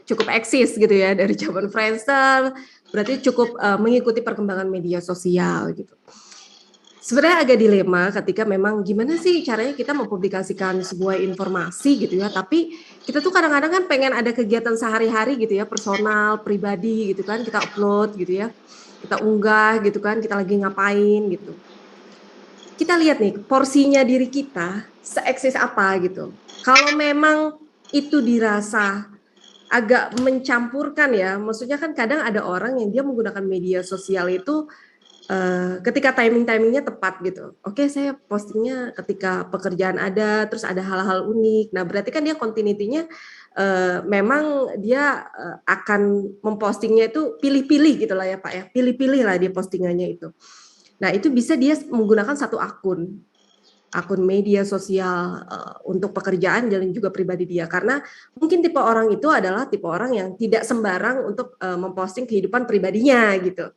cukup eksis gitu ya, dari zaman Friendster, berarti cukup mengikuti perkembangan media sosial gitu. Sebenarnya agak dilema ketika memang gimana sih caranya kita mempublikasikan sebuah informasi gitu ya, tapi kita tuh kadang-kadang kan pengen ada kegiatan sehari-hari gitu ya, personal, pribadi gitu kan, kita upload gitu ya, kita unggah gitu kan, kita lagi ngapain gitu. Kita lihat nih porsinya diri kita se-eksis apa gitu. Kalau memang itu dirasa agak mencampurkan ya, maksudnya kan kadang ada orang yang dia menggunakan media sosial itu ketika timing-timingnya tepat gitu. Oke, saya postingnya ketika pekerjaan ada, terus ada hal-hal unik. Nah, berarti kan dia continuity-nya memang dia akan mempostingnya itu pilih-pilih gitu lah ya Pak ya. Pilih-pilih lah dia postingannya itu. Nah, itu bisa dia menggunakan satu akun media sosial untuk pekerjaan dan juga pribadi dia. Karena mungkin tipe orang itu adalah tipe orang yang tidak sembarang untuk memposting kehidupan pribadinya gitu.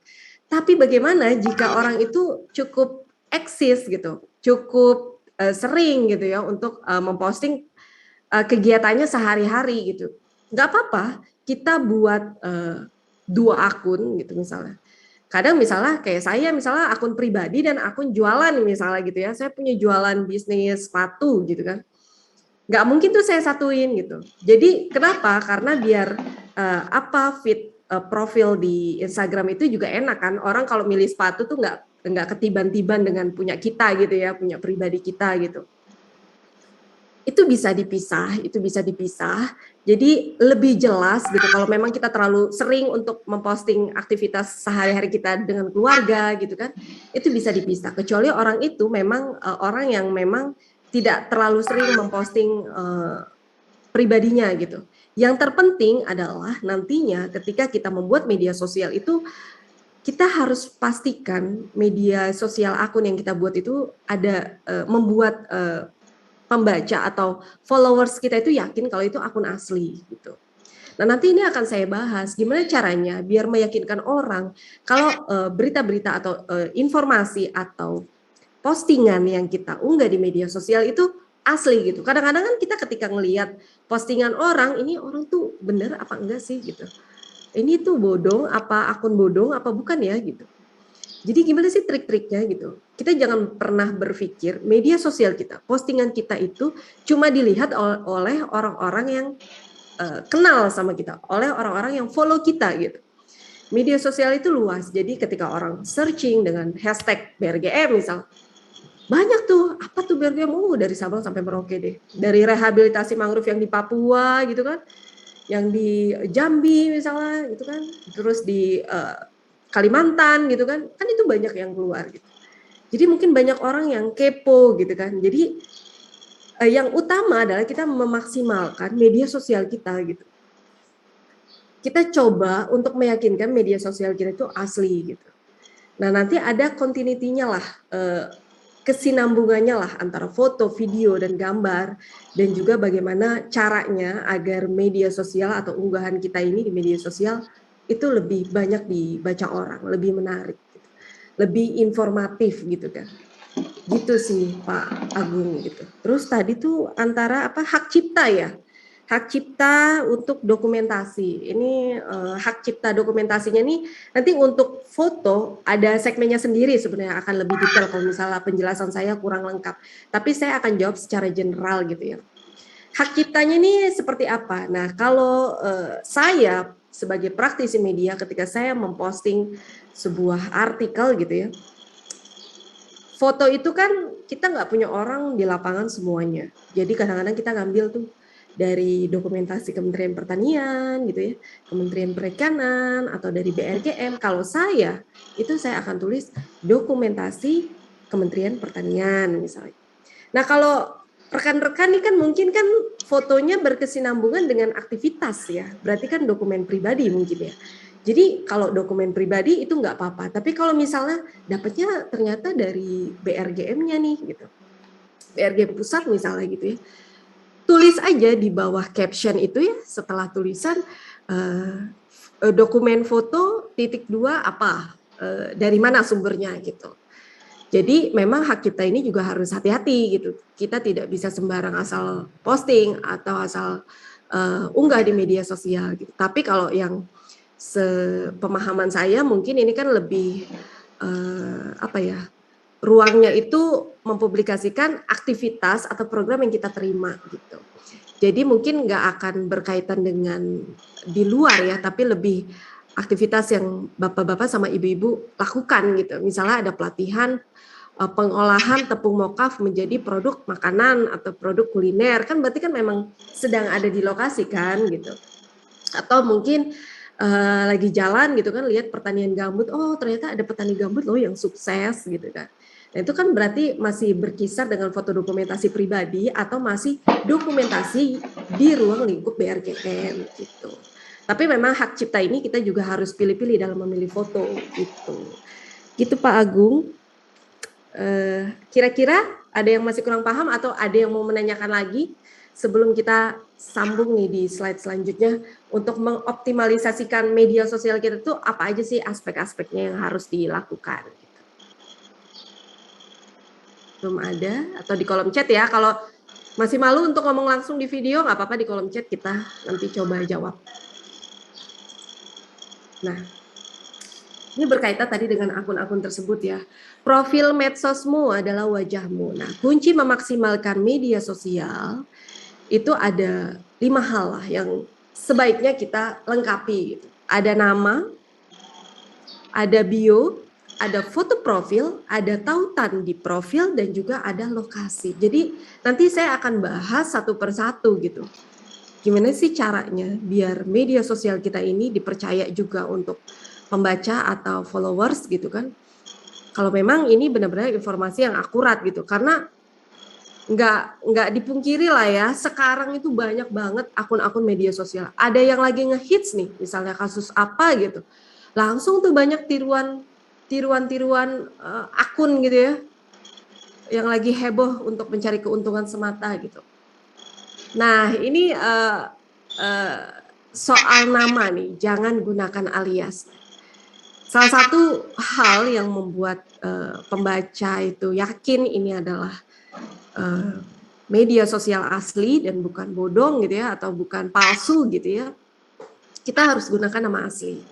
Tapi bagaimana jika orang itu cukup eksis gitu, cukup sering gitu ya untuk memposting kegiatannya sehari-hari gitu. Nggak apa-apa kita buat 2 akun gitu misalnya. Kadang misalnya kayak saya misalnya akun pribadi dan akun jualan misalnya gitu ya. Saya punya jualan bisnis sepatu gitu kan. Nggak mungkin tuh saya satuin gitu. Jadi kenapa? Karena biar feed profil di Instagram itu juga enak kan. Orang kalau milih sepatu tuh nggak ketiban-tiban dengan punya kita gitu ya, punya pribadi kita gitu. Itu bisa dipisah. Jadi lebih jelas gitu kalau memang kita terlalu sering untuk memposting aktivitas sehari-hari kita dengan keluarga gitu kan, itu bisa dipisah. Kecuali orang itu memang orang yang memang tidak terlalu sering memposting pribadinya gitu. Yang terpenting adalah nantinya ketika kita membuat media sosial itu kita harus pastikan media sosial akun yang kita buat itu ada membuat pembaca atau followers kita itu yakin kalau itu akun asli gitu. Nah, nanti ini akan saya bahas gimana caranya biar meyakinkan orang kalau berita-berita atau informasi atau postingan yang kita unggah di media sosial itu asli gitu. Kadang-kadang kan kita ketika ngelihat postingan orang, ini orang tuh bener apa enggak sih gitu. Ini tuh bodong apa akun bodong apa bukan ya gitu. Jadi gimana sih trik-triknya gitu? Kita jangan pernah berpikir media sosial kita, postingan kita itu cuma dilihat oleh orang-orang yang kenal sama kita, oleh orang-orang yang follow kita gitu. Media sosial itu luas, jadi ketika orang searching dengan hashtag BRGM misal, banyak tuh, apa tuh BRGM? Dari Sabang sampai Merauke deh. Dari rehabilitasi mangrove yang di Papua gitu kan, yang di Jambi misalnya gitu kan, terus di Kalimantan gitu kan itu banyak yang keluar gitu. Jadi mungkin banyak orang yang kepo gitu kan. Jadi yang utama adalah kita memaksimalkan media sosial kita gitu. Kita coba untuk meyakinkan media sosial kita itu asli gitu. Nah, nanti ada continuity-nya lah, kesinambungannya lah antara foto, video, dan gambar, dan juga bagaimana caranya agar media sosial atau unggahan kita ini di media sosial itu lebih banyak dibaca orang, lebih menarik, gitu. Lebih informatif gitu kan. Gitu sih Pak Agung gitu. Terus tadi tuh antara hak cipta ya. hak cipta untuk dokumentasi. Ini hak cipta dokumentasinya nih nanti untuk foto ada segmennya sendiri sebenarnya, akan lebih detail kalau misalnya penjelasan saya kurang lengkap. Tapi saya akan jawab secara general gitu ya. Hak ciptanya ini seperti apa? Nah, kalau saya sebagai praktisi media ketika saya memposting sebuah artikel gitu ya, foto itu kan kita nggak punya orang di lapangan semuanya. Jadi kadang-kadang kita ngambil tuh dari dokumentasi Kementerian Pertanian gitu ya, Kementerian Perikanan atau dari BRGM. Kalau saya itu saya akan tulis dokumentasi Kementerian Pertanian misalnya. Nah, kalau rekan-rekan ini kan mungkin kan fotonya berkesinambungan dengan aktivitas ya, berarti kan dokumen pribadi mungkin ya. Jadi kalau dokumen pribadi itu nggak apa-apa, tapi kalau misalnya dapatnya ternyata dari BRGM-nya nih gitu, BRGM pusat misalnya gitu ya, tulis aja di bawah caption itu ya, setelah tulisan dokumen foto titik 2 apa, dari mana sumbernya gitu. Jadi memang hak cipta ini juga harus hati-hati gitu. Kita tidak bisa sembarang asal posting atau asal unggah di media sosial gitu. Tapi kalau yang sepemahaman saya mungkin ini kan lebih apa ya? Ruangnya itu mempublikasikan aktivitas atau program yang kita terima gitu. Jadi mungkin nggak akan berkaitan dengan di luar ya, tapi lebih aktivitas yang bapak-bapak sama ibu-ibu lakukan gitu. Misalnya ada pelatihan pengolahan tepung mokaf menjadi produk makanan atau produk kuliner, kan berarti kan memang sedang ada di lokasi kan gitu. Atau mungkin lagi jalan gitu kan lihat pertanian gambut, oh ternyata ada petani gambut loh yang sukses gitu kan. Nah itu kan berarti masih berkisar dengan foto dokumentasi pribadi atau masih dokumentasi di ruang lingkup BRGM gitu. Tapi memang hak cipta ini kita juga harus pilih-pilih dalam memilih foto gitu. Gitu Pak Agung. Kira-kira ada yang masih kurang paham atau ada yang mau menanyakan lagi sebelum kita sambung nih di slide selanjutnya untuk mengoptimalisasikan media sosial kita tuh apa aja sih aspek-aspeknya yang harus dilakukan. Belum ada atau di kolom chat ya, kalau masih malu untuk ngomong langsung di video nggak apa-apa, di kolom chat kita nanti coba jawab. Nah, ini berkaitan tadi dengan akun-akun tersebut ya. Profil medsosmu adalah wajahmu. Nah, kunci memaksimalkan media sosial itu ada 5 hal lah yang sebaiknya kita lengkapi. Gitu. Ada nama, ada bio, ada foto profil, ada tautan di profil, dan juga ada lokasi. Jadi nanti saya akan bahas satu persatu gitu. Gimana sih caranya biar media sosial kita ini dipercaya juga untuk pembaca atau followers gitu kan. Kalau memang ini benar-benar informasi yang akurat gitu, karena nggak dipungkiri lah ya, sekarang itu banyak banget akun-akun media sosial. Ada yang lagi ngehits nih, misalnya kasus apa gitu, langsung tuh banyak tiruan akun gitu ya, yang lagi heboh untuk mencari keuntungan semata gitu. Nah ini soal nama nih, jangan gunakan alias. Salah satu hal yang membuat pembaca itu yakin ini adalah media sosial asli dan bukan bodong gitu ya, atau bukan palsu gitu ya, kita harus gunakan nama asli.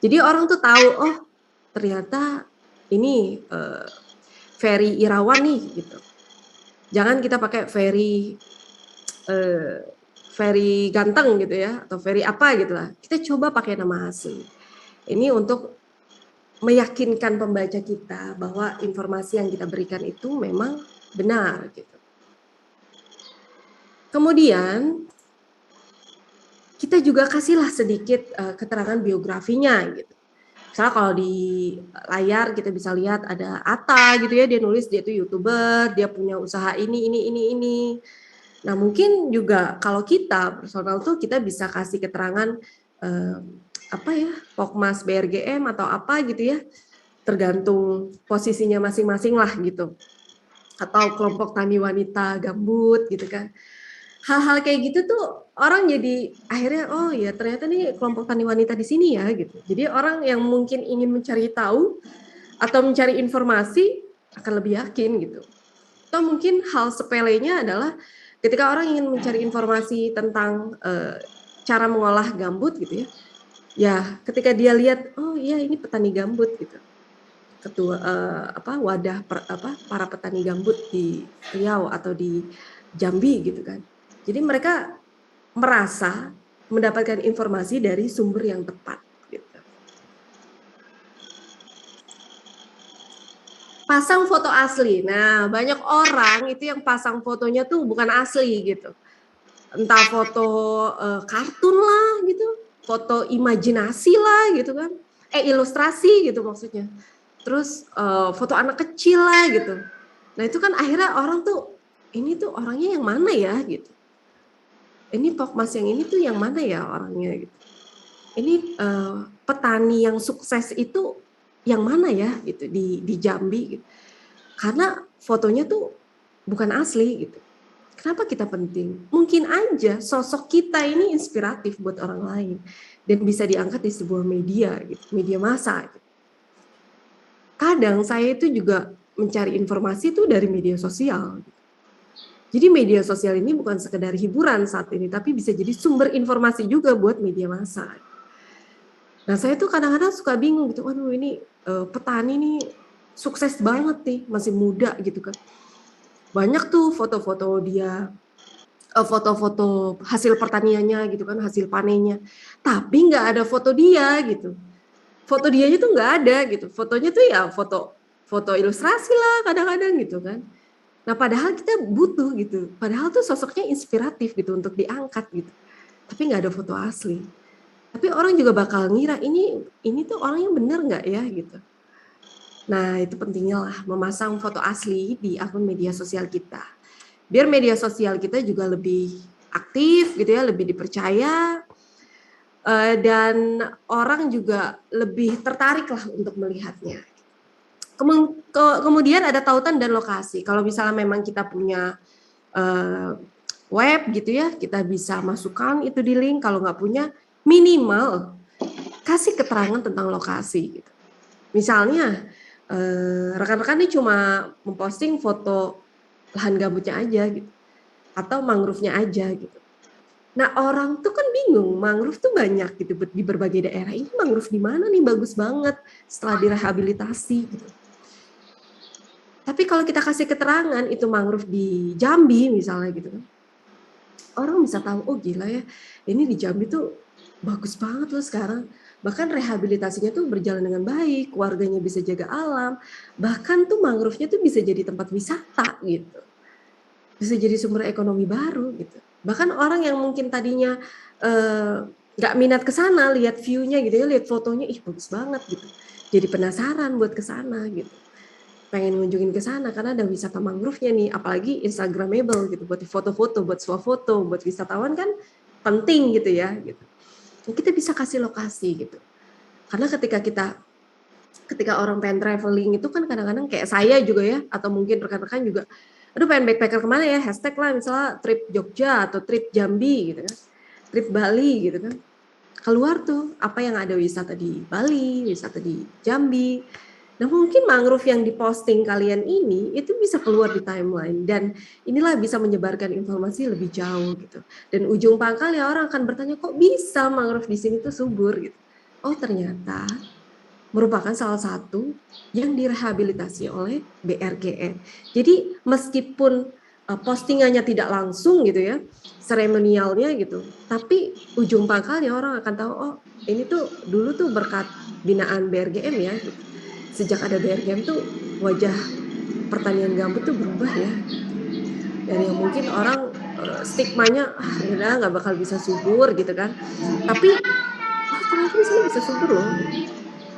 Jadi orang tuh tahu, oh ternyata ini Ferry Irawan nih gitu. Jangan kita pakai Ferry ganteng gitu ya, atau Ferry apa gitu lah. Kita coba pakai nama asli. Ini untuk meyakinkan pembaca kita bahwa informasi yang kita berikan itu memang benar gitu. Kemudian kita juga kasihlah sedikit keterangan biografinya gitu. Misalnya kalau di layar kita bisa lihat ada Atta gitu ya, dia nulis dia itu YouTuber, dia punya usaha ini. Nah mungkin juga kalau kita personal tuh kita bisa kasih keterangan apa ya, Pokmas BRGM atau apa gitu ya, tergantung posisinya masing-masing lah gitu, atau kelompok tani wanita gambut gitu kan. Hal-hal kayak gitu tuh orang jadi akhirnya oh ya ternyata nih kelompok tani wanita di sini ya gitu. Jadi orang yang mungkin ingin mencari tahu atau mencari informasi akan lebih yakin gitu. Atau mungkin hal sepelenya adalah Ketika orang ingin mencari informasi tentang cara mengolah gambut gitu ya, ya ketika dia lihat, oh iya ini petani gambut gitu, ketua wadah para petani gambut di Riau atau di Jambi gitu kan. Jadi mereka merasa mendapatkan informasi dari sumber yang tepat gitu. Pasang foto asli. Nah, banyak orang itu yang pasang fotonya tuh bukan asli gitu. Entah foto kartun lah gitu, foto imajinasi lah gitu kan. Ilustrasi gitu maksudnya. Terus foto anak kecil lah gitu. Nah, itu kan akhirnya orang tuh ini tuh orangnya yang mana ya gitu. Ini Pokmas yang ini tuh yang mana ya orangnya gitu. Ini petani yang sukses itu yang mana ya gitu di Jambi gitu. Karena fotonya tuh bukan asli gitu. Kenapa kita penting? Mungkin aja sosok kita ini inspiratif buat orang lain dan bisa diangkat di sebuah media gitu, media massa. Gitu. Kadang saya itu juga mencari informasi itu dari media sosial. Jadi media sosial ini bukan sekedar hiburan saat ini, tapi bisa jadi sumber informasi juga buat media massa. Nah, saya tuh kadang-kadang suka bingung gitu, waduh ini petani nih sukses banget nih, masih muda gitu kan. Banyak tuh foto-foto dia, foto-foto hasil pertaniannya gitu kan, hasil panennya. Tapi nggak ada foto dia gitu. Foto dianya tuh nggak ada gitu. Fotonya tuh ya foto ilustrasi lah kadang-kadang gitu kan. Nah, padahal kita butuh gitu. Padahal tuh sosoknya inspiratif gitu untuk diangkat gitu. Tapi nggak ada foto asli. Tapi orang juga bakal ngira ini tuh orangnya bener nggak ya gitu. Nah, itu pentingnya lah memasang foto asli di akun media sosial kita. Biar media sosial kita juga lebih aktif gitu ya, lebih dipercaya, dan orang juga lebih tertarik lah untuk melihatnya. Kemudian ada tautan dan lokasi. Kalau misalnya memang kita punya web gitu ya, kita bisa masukkan itu di link. Kalau nggak punya, minimal kasih keterangan tentang lokasi. Gitu. Misalnya rekan-rekan ini cuma memposting foto lahan gambutnya aja gitu, atau mangrove-nya aja gitu. Nah orang tuh kan bingung, mangrove tuh banyak gitu di berbagai daerah. Ini mangrove di mana nih bagus banget setelah direhabilitasi gitu. Tapi kalau kita kasih keterangan itu mangrove di Jambi misalnya gitu kan, orang bisa tahu, oh gila ya, ini di Jambi tuh bagus banget loh sekarang. Bahkan rehabilitasinya tuh berjalan dengan baik, warganya bisa jaga alam, bahkan tuh mangrove-nya tuh bisa jadi tempat wisata gitu. Bisa jadi sumber ekonomi baru gitu. Bahkan orang yang mungkin tadinya nggak minat ke sana, lihat view-nya gitu ya, lihat fotonya, ih bagus banget gitu. Jadi penasaran buat ke sana gitu. Pengen ngunjungin ke sana karena ada wisata mangrove-nya nih, apalagi instagramable gitu, buat foto-foto, buat swafoto, buat wisatawan kan penting gitu ya gitu. Kita bisa kasih lokasi gitu. Karena ketika orang pengen traveling itu kan kadang-kadang kayak saya juga ya, atau mungkin rekan-rekan juga, aduh pengen backpacker kemana ya, hashtag lah misalnya trip Jogja atau trip Jambi gitu kan, trip Bali gitu kan. Keluar tuh apa yang ada wisata di Bali, wisata di Jambi. Nah mungkin mangrove yang diposting kalian ini itu bisa keluar di timeline dan inilah bisa menyebarkan informasi lebih jauh gitu. Dan ujung pangkalnya orang akan bertanya kok bisa mangrove di sini tuh subur gitu. Oh ternyata merupakan salah satu yang direhabilitasi oleh BRGN. Jadi meskipun postingannya tidak langsung gitu ya, seremonialnya gitu, tapi ujung pangkalnya orang akan tahu oh ini tuh dulu tuh berkat binaan BRGM ya. Gitu. Sejak ada BRGM tuh wajah pertanian gambut tuh berubah ya. Dari yang mungkin orang stigmanya udah nggak bakal bisa subur gitu kan. Tapi oh ternyata di sini bisa subur loh.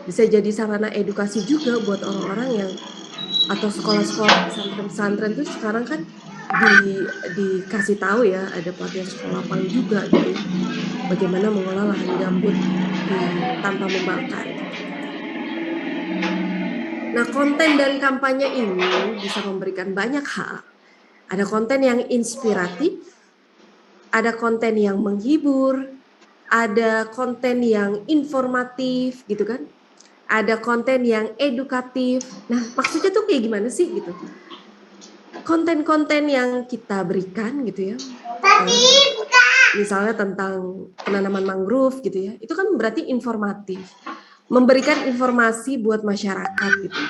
Bisa jadi sarana edukasi juga buat orang-orang yang atau sekolah-sekolah pesantren-pesantren tuh sekarang kan dikasih tahu ya ada pelatihan sekolah lapang juga gitu ya. Bagaimana mengolah lahan gambut tanpa membakar gitu. Nah, konten dan kampanye ini bisa memberikan banyak hal. Ada konten yang inspiratif, ada konten yang menghibur, ada konten yang informatif gitu kan. Ada konten yang edukatif. Nah, maksudnya tuh kayak gimana sih gitu? konten-konten yang kita berikan gitu ya, misalnya tentang penanaman mangrove gitu ya, itu kan berarti informatif, memberikan informasi buat masyarakat gitu.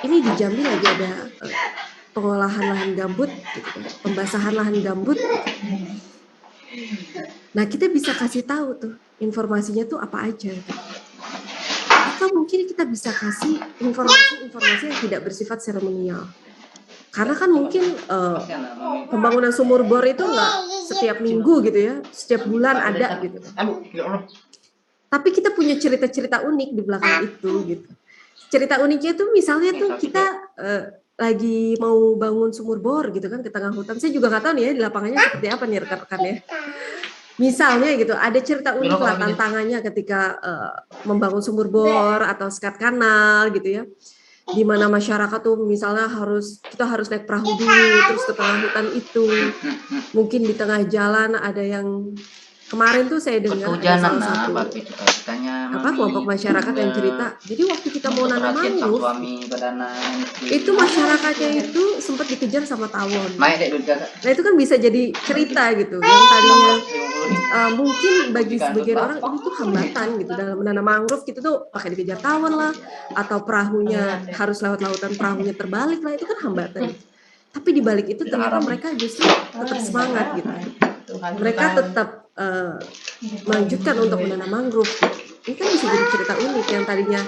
Ini di Jambi lagi ada pengolahan lahan gambut, gitu kan, pembasahan lahan gambut. Nah, kita bisa kasih tahu tuh informasinya tuh apa aja. Gitu. Atau mungkin kita bisa kasih informasi-informasi yang tidak bersifat seremonial. Karena kan mungkin pembangunan sumur bor itu nggak setiap minggu gitu ya, setiap bulan ada gitu. Tapi kita punya cerita-cerita unik di belakang itu gitu. Cerita uniknya tuh misalnya tuh kita lagi mau bangun sumur bor gitu kan ke tengah hutan. Saya juga nggak tahu nih ya di lapangannya seperti apa nih rekan-rekan ya. Misalnya gitu, ada cerita unik lah tantangannya ketika membangun sumur bor atau skat kanal gitu ya. Di mana masyarakat tuh misalnya kita harus naik perahu dulu terus ke tengah hutan itu. Mungkin di tengah jalan ada yang kemarin tuh saya dengar ada salah satu kelompok masyarakat yang cerita. Jadi waktu kita mau nanam mangrove, itu masyarakatnya itu sempat dikejar sama tawon. Nah itu kan bisa jadi cerita gitu, yang tadinya mungkin bagi sebagian orang ini tuh hambatan gitu dalam menanam mangrove gitu tuh pakai dikejar tawon lah, atau perahunya harus lewat lautan, perahunya terbalik lah, itu kan hambatan. Tapi di balik itu ternyata mereka justru tetap semangat gitu. Mereka tetap melanjutkan untuk menanam mangrove. Ini kan bisa jadi cerita unik yang tadinya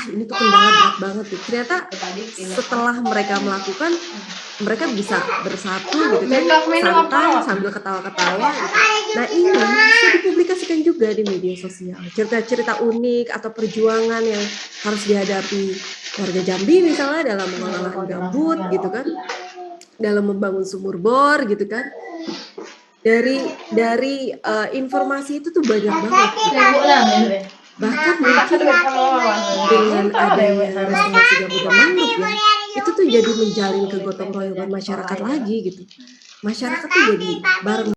ini tuh kendala berat banget gitu. Ternyata setelah mereka melakukan, mereka bisa bersatu gitu kan, santai sambil ketawa-ketawa gitu. Nah ini bisa dipublikasikan juga di media sosial. Cerita-cerita unik atau perjuangan yang harus dihadapi warga Jambi misalnya dalam mengolah lahan gambut gitu kan, dalam membangun sumur bor gitu kan. Dari informasi itu tuh banyak banget gitu. Bahkan mungkin dengan adanya restorasi gambut dan mangrove ya, itu tuh jadi menjalin kegotong royongan masyarakat lagi gitu. Masyarakat tuh jadi bareng